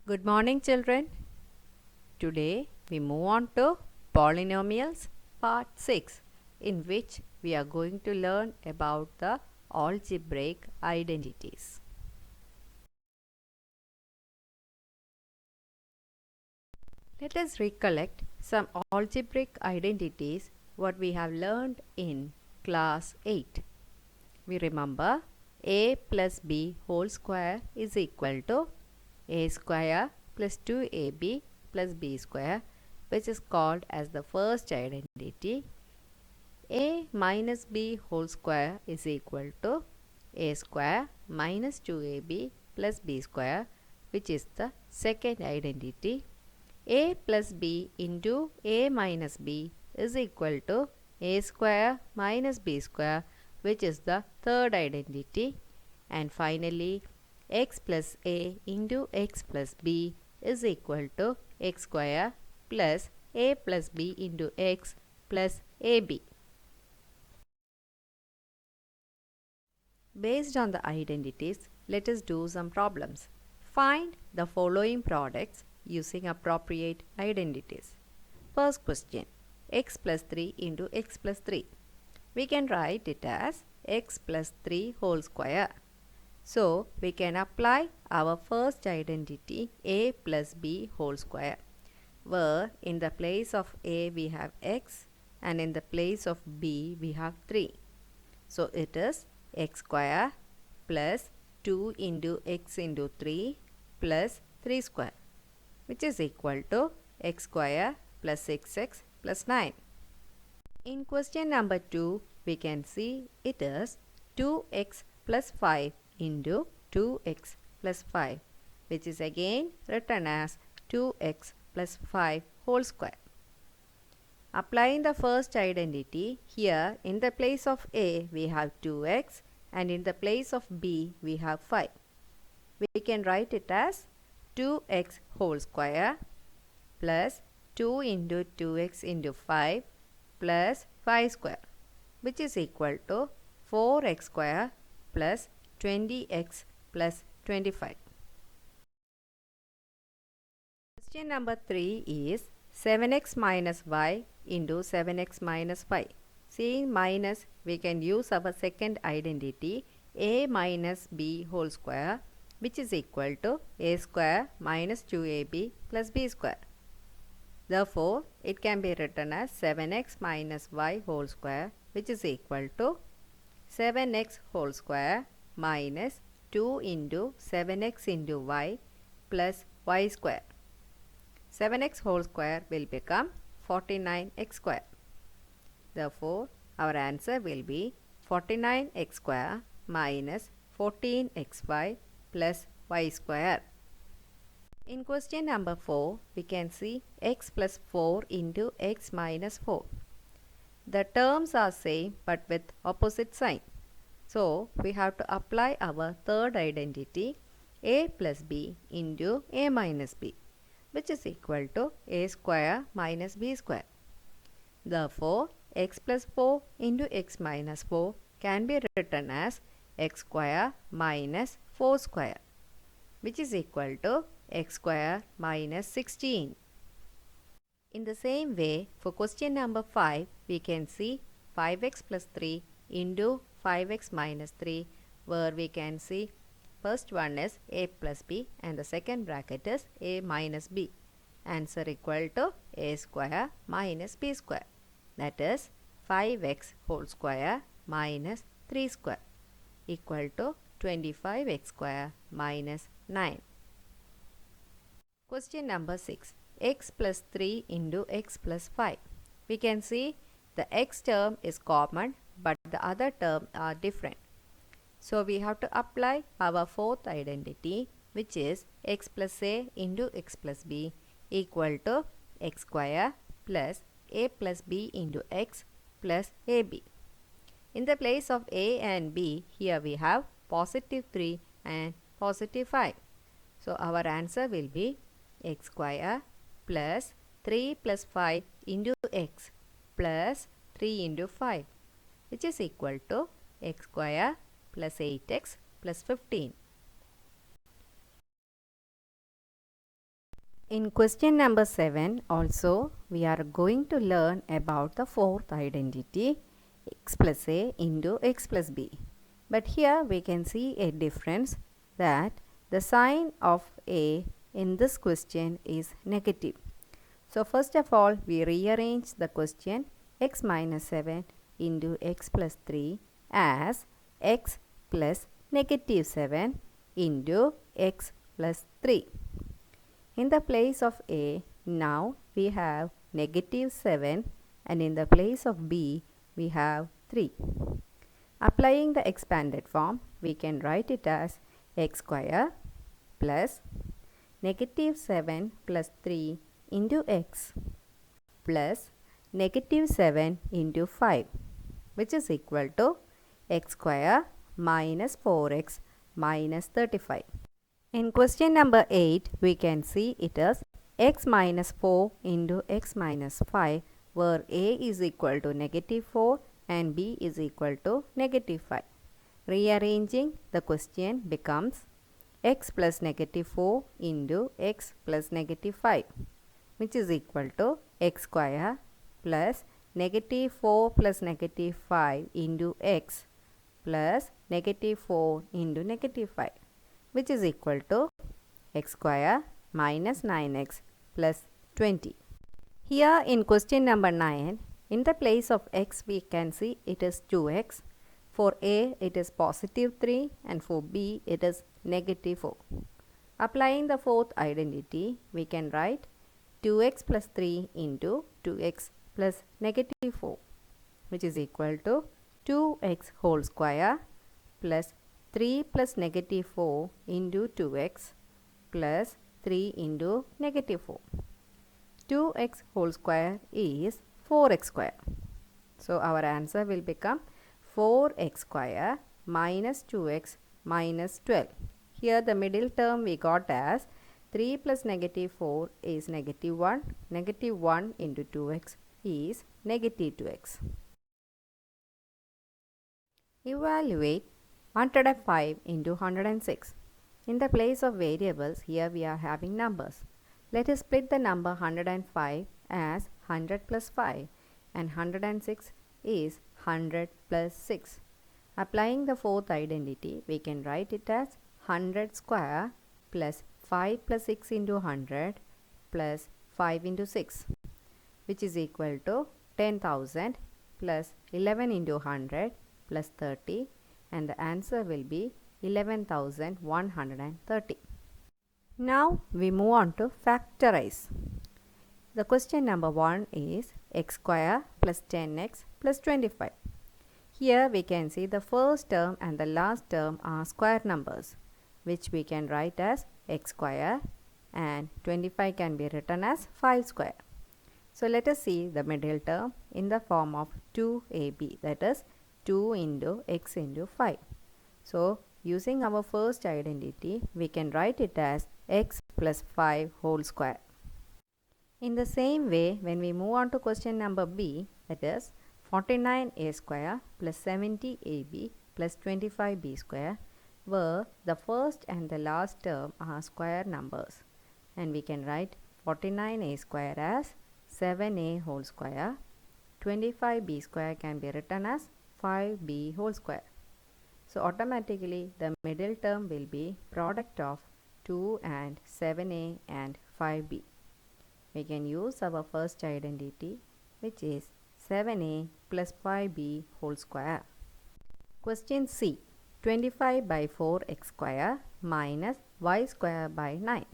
Good morning, children. Today we move on to polynomials part 6, in which we are going to learn about the algebraic identities. Let us recollect some algebraic identities what we have learned in class 8. We remember a plus b whole square is equal to a square plus 2ab plus b square, which is called as the first identity. A minus b whole square is equal to a square minus 2ab plus b square, which is the second identity. A plus b into a minus b is equal to a square minus b square, which is the third identity. And finally, x plus a into x plus b is equal to x square plus a plus b into x plus ab. Based on the identities, let us do some problems. Find the following products using appropriate identities. First question, x plus 3 into x plus 3. We can write it as x plus 3 whole square. So, we can apply our first identity a plus b whole square, where in the place of a we have x and in the place of b we have 3. So, it is x square plus 2 into x into 3 plus 3 square, which is equal to x square plus 6x plus 9. In question number 2, we can see it is 2x plus 5 into 2x plus 5, which is again written as 2x plus 5 whole square. Applying the first identity, here in the place of a we have 2x and in the place of b we have 5. We can write it as 2x whole square plus 2 into 2x into 5 plus 5 square, which is equal to 4x square plus 20x plus 25. Question number 3 is 7x minus y into 7x minus 5. Seeing minus, we can use our second identity a minus b whole square, which is equal to a square minus 2ab plus b square. Therefore, it can be written as 7x minus y whole square, which is equal to 7x whole square minus 2 into 7x into y plus y square. 7x whole square will become 49x square. Therefore, our answer will be 49x square minus 14xy plus y square. In question number 4, we can see x plus 4 into x minus 4. The terms are same but with opposite sign. So, we have to apply our third identity a plus b into a minus b, which is equal to a square minus b square. Therefore, x plus 4 into x minus 4 can be written as x square minus 4 square, which is equal to x square minus 16. In the same way, for question number 5, we can see 5x plus 3 into 5x minus 3, where we can see first one is a plus b and the second bracket is a minus b. Answer equal to a square minus b square, that is 5x whole square minus 3 square equal to 25x square minus 9. Question number 6, x plus 3 into x plus 5. We can see the x term is common but the other terms are different. So, we have to apply our fourth identity, which is x plus a into x plus b equal to x square plus a plus b into x plus ab. In the place of a and b, here we have positive 3 and positive 5. So, our answer will be x square plus 3 plus 5 into x plus 3 into 5, which is equal to x square plus 8x plus 15. In question number 7 also we are going to learn about the fourth identity x plus a into x plus b. But here we can see a difference that the sign of a in this question is negative. So first of all we rearrange the question x minus 7 into x plus 3 as x plus negative 7 into x plus 3. In the place of a, now we have negative 7 and in the place of b, we have 3. Applying the expanded form, we can write it as x square plus negative 7 plus 3 into x plus negative 7 into 5, which is equal to x square minus 4x minus 35. In question number 8, we can see it as x minus 4 into x minus 5, where a is equal to negative 4 and b is equal to negative 5. Rearranging the question becomes x plus negative 4 into x plus negative 5, which is equal to x square plus negative 4 plus negative 5 into x plus negative 4 into negative 5, which is equal to x square minus 9x plus 20. Here in question number 9, in the place of x we can see it is 2x. For a it is positive 3 and for b it is negative 4. Applying the fourth identity, we can write 2x plus 3 into 2x plus negative 4, which is equal to 2x whole square plus 3 plus negative 4 into 2x plus 3 into negative 4. 2x whole square is 4x square. So our answer will become 4x square minus 2x minus 12. Here the middle term we got as 3 plus negative 4 is negative 1. Negative 1 into 2x is negative 2x. Evaluate 105 into 106. In the place of variables, here we are having numbers. Let us split the number 105 as 100 plus 5 and 106 is 100 plus 6. Applying the fourth identity, we can write it as 100 square plus 5 plus 6 into 100 plus 5 into 6, which is equal to 10,000 plus 11 into 100 plus 30, and the answer will be 11,130. Now we move on to factorize. The question number 1 is x square plus 10x plus 25. Here we can see the first term and the last term are square numbers, which we can write as x square, and 25 can be written as 5 square. So let us see the middle term in the form of 2ab, that is 2 into x into 5. So using our first identity, we can write it as x plus 5 whole square. In the same way, when we move on to question number b, that is 49a square plus 70ab plus 25b square, where the first and the last term are square numbers, and we can write 49a square as 7a whole square. 25b square can be written as 5b whole square. So automatically the middle term will be product of 2 and 7a and 5b. We can use our first identity, which is 7a plus 5b whole square. Question C. 25 by 4x square minus y square by 9.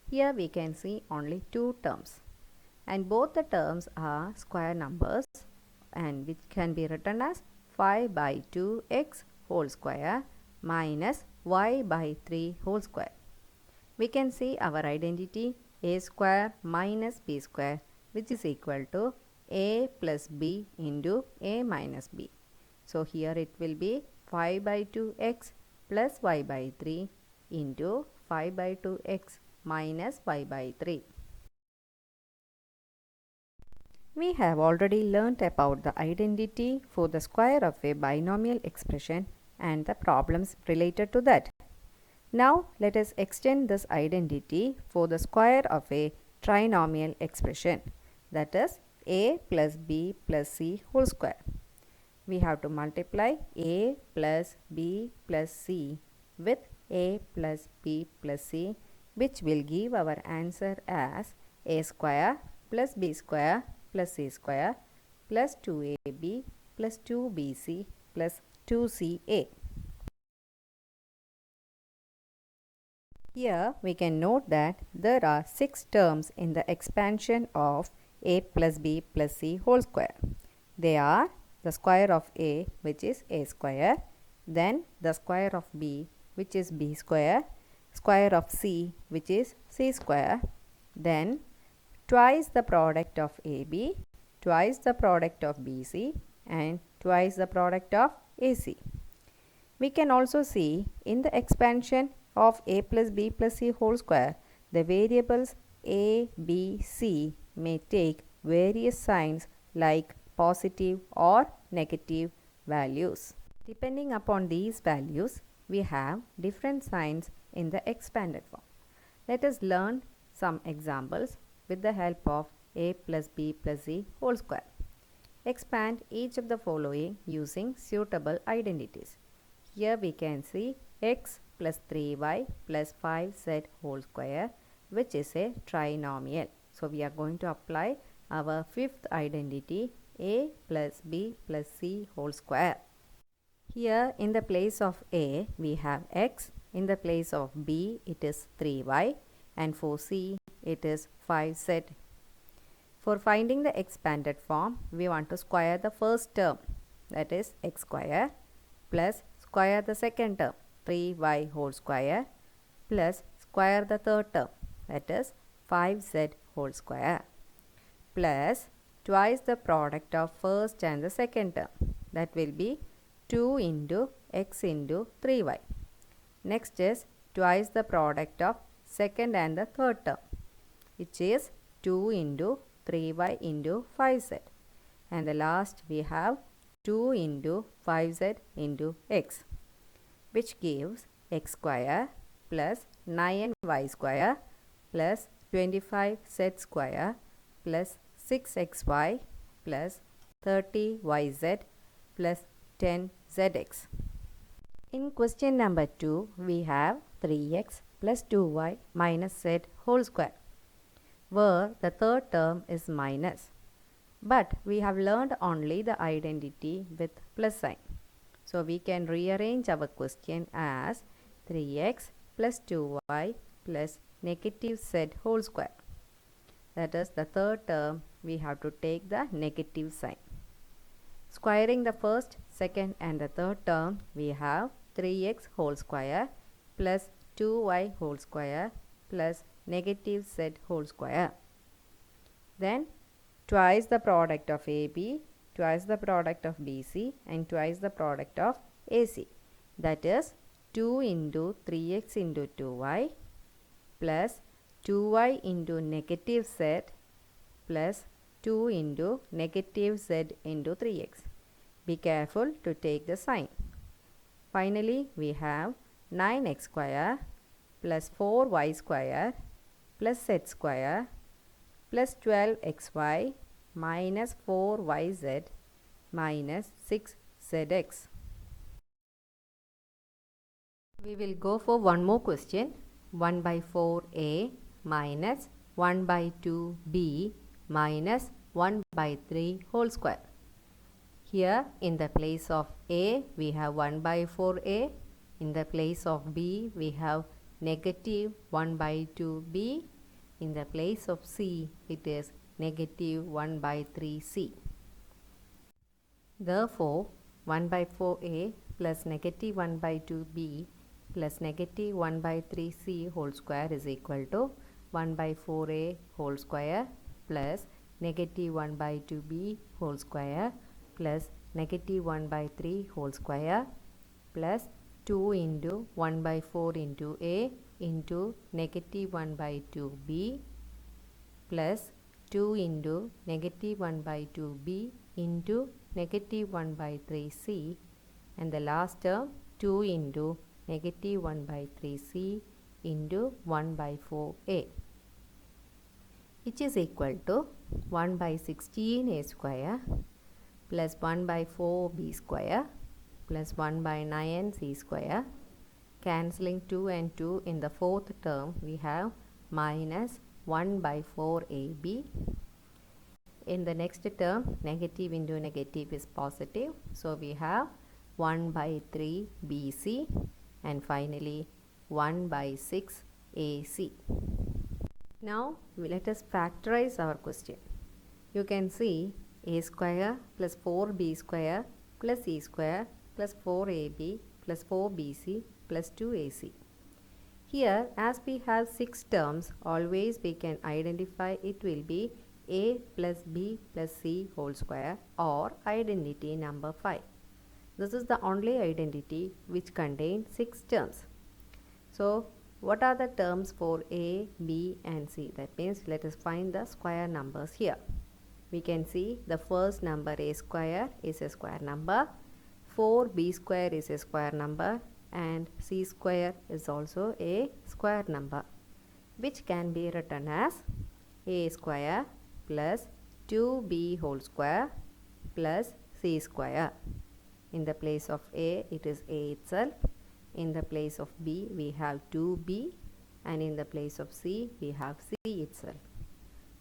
Here we can see only two terms, and both the terms are square numbers, and which can be written as 5 by 2x whole square minus y by 3 whole square. We can see our identity a square minus b square, which is equal to a plus b into a minus b. So here it will be 5 by 2x plus y by 3 into 5 by 2x minus y by 3. We have already learnt about the identity for the square of a binomial expression and the problems related to that. Now let us extend this identity for the square of a trinomial expression, that is a plus b plus c whole square. We have to multiply a plus b plus c with a plus b plus c, which will give our answer as a square plus b square plus c square plus 2ab plus 2bc plus 2ca. Here we can note that there are 6 terms in the expansion of a plus b plus c whole square. They are the square of a, which is a square, then the square of b, which is b square, square of c, which is c square, then twice the product of ab, twice the product of bc, and twice the product of ac. We can also see in the expansion of a plus b plus c whole square, the variables a, b, c may take various signs like positive or negative values. Depending upon these values, we have different signs in the expanded form. Let us learn some examples with the help of a plus b plus c whole square. Expand each of the following using suitable identities. Here we can see x plus 3y plus 5z whole square, which is a trinomial. So we are going to apply our fifth identity, a plus b plus c whole square. Here in the place of a we have x, in the place of b it is 3y, and for c it is 5z. For finding the expanded form, we want to square the first term, that is x square, plus square the second term, 3y whole square, plus square the third term, that is 5z whole square, plus twice the product of first and the second term, that will be 2 into x into 3y. Next is twice the product of second and the third term, which is 2 into 3y into 5z. And the last we have 2 into 5z into x, which gives x square plus 9y square plus 25z square plus 6xy plus 30yz plus 10zx. In question number 2, we have 3x plus 2y minus z whole square, where the third term is minus. But we have learned only the identity with plus sign. So we can rearrange our question as 3x plus 2y plus negative z whole square. That is the third term, we have to take the negative sign. Squaring the first, second and the third term, we have 3x whole square plus 2y whole square plus negative z whole square. Then twice the product of AB, twice the product of BC, and twice the product of AC. That is 2 into 3x into 2y plus 2y into negative z plus 2 into negative z into 3x. Be careful to take the sign. Finally, we have 9x square plus 4y square plus z square plus 12xy minus 4yz minus 6zx. We will go for one more question. 1 by 4a minus 1 by 2b minus 1 by 3 whole square. Here in the place of a we have 1 by 4a, in the place of b we have negative 1 by 2b, in the place of c it is negative 1 by 3c. Therefore 1 by 4a plus negative 1 by 2b plus negative 1 by 3c whole square is equal to 1 by 4a whole square plus negative 1 by 2b whole square plus negative 1 by 3 whole square plus 2 into 1 by 4 into a into negative 1 by 2b plus 2 into negative 1 by 2b into negative 1 by 3c, and the last term 2 into negative 1 by 3c into 1 by 4a, which is equal to 1 by 16a square plus 1 by 4b square plus 1 by 9c square. Cancelling 2 and 2 in the fourth term, we have minus 1 by 4ab. In the next term, negative into negative is positive. So we have 1 by 3bc and finally 1 by 6ac. Now let us factorize our question. You can see a square plus 4b square plus c square plus 4ab plus 4bc plus 2ac. Here, as we have 6 terms, always we can identify it will be a plus b plus c whole square, or identity number 5. This is the only identity which contains 6 terms. So, what are the terms for a, b and c? That means let us find the square numbers here. We can see the first number a square is a square number, 4b square is a square number, and c square is also a square number, which can be written as a square plus 2b whole square plus c square. In the place of a, it is a itself. In the place of b, we have 2b, and in the place of c, we have c itself.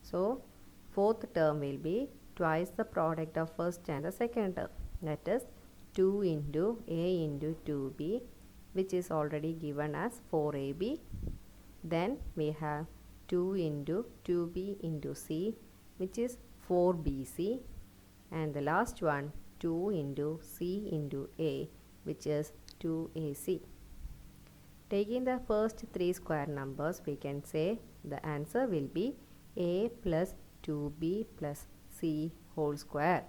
So, fourth term will be twice the product of first and the second term, that is 2 into a into 2b, which is already given as 4ab. Then we have 2 into 2b into c, which is 4bc, and the last one 2 into c into a, which is 2ac. Taking the first 3 square numbers, we can say the answer will be a plus 2b plus c whole square.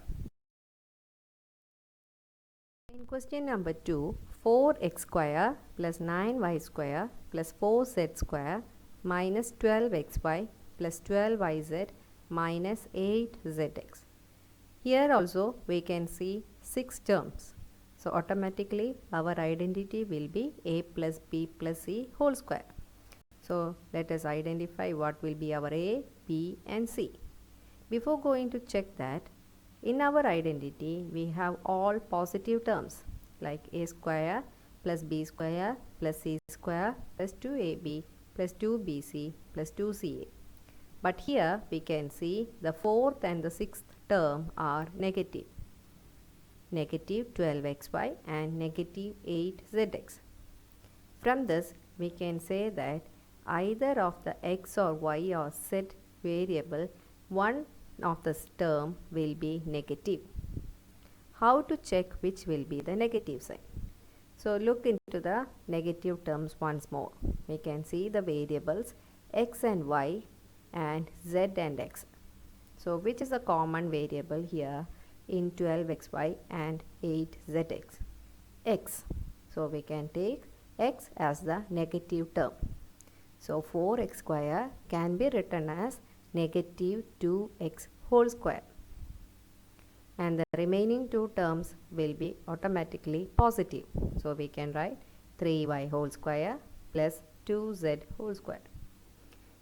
In question number 2, 4x square plus 9y square plus 4z square minus 12xy plus 12yz minus 8zx. Here also we can see 6 terms. So automatically our identity will be a plus b plus c whole square. So let us identify what will be our a, b and c. Before going to check that, in our identity we have all positive terms like a square plus b square plus c square plus 2ab plus 2bc plus 2ca. But here we can see the fourth and the sixth term are negative. Negative 12xy and negative 8zx. From this we can say that either of the x or y or z variable, one of the term will be negative. How to check which will be the negative sign? So look into the negative terms once more. We can see the variables x and y and z and x. So which is the common variable here in 12xy and 8zx? X. So we can take x as the negative term. So 4x square can be written as negative 2x whole square. And the remaining 2 terms will be automatically positive. So we can write 3y whole square plus 2z whole square.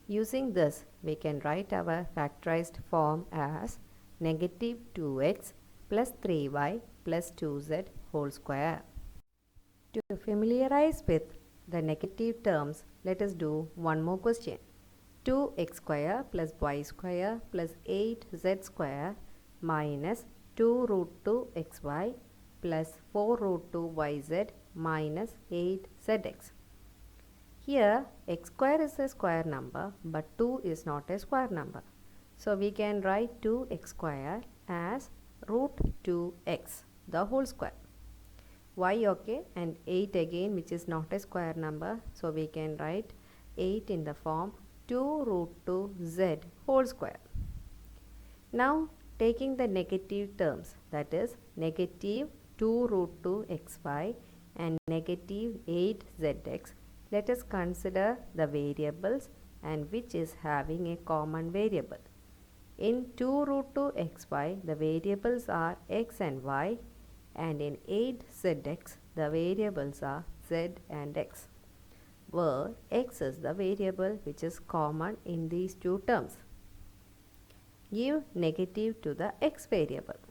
Using this, we can write our factorized form as negative 2x plus 3y plus 2z whole square. To familiarize with the negative terms, let us do one more question. 2x square plus y square plus 8z square minus 2 root 2 xy plus 4 root 2 yz minus 8zx. Here x square is a square number, but 2 is not a square number. So we can write 2x square as root 2x, the whole square. Y okay, and 8 again, which is not a square number. So we can write 8 in the form 2 root 2 z whole square. Now taking the negative terms, that is negative 2 root 2 xy and negative 8zx, let us consider the variables and which is having a common variable. In 2 root 2 xy, the variables are x and y, and in 8zx, the variables are z and x, where x is the variable which is common in these two terms. Give negative to the x variable.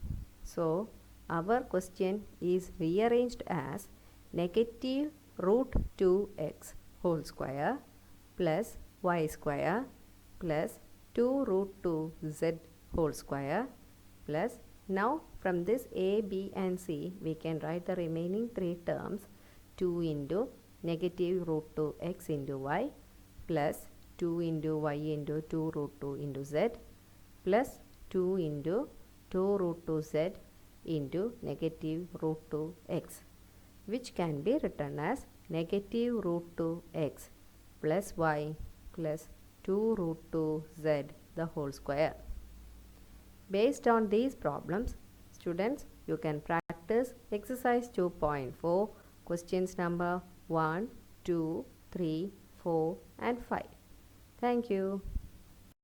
So, our question is rearranged as negative root 2x whole square plus y square plus 2 root 2z whole square plus, now from this a, b and c we can write the remaining three terms, 2 into negative root 2x into y plus 2 into y into 2 root 2 into z plus 2 into 2 root 2z into negative root 2x, which can be written as negative root 2x plus y plus 2 root 2z the whole square. Based on these problems, students, you can practice exercise 2.4, questions number 1, 2, 3, 4 and 5. Thank you.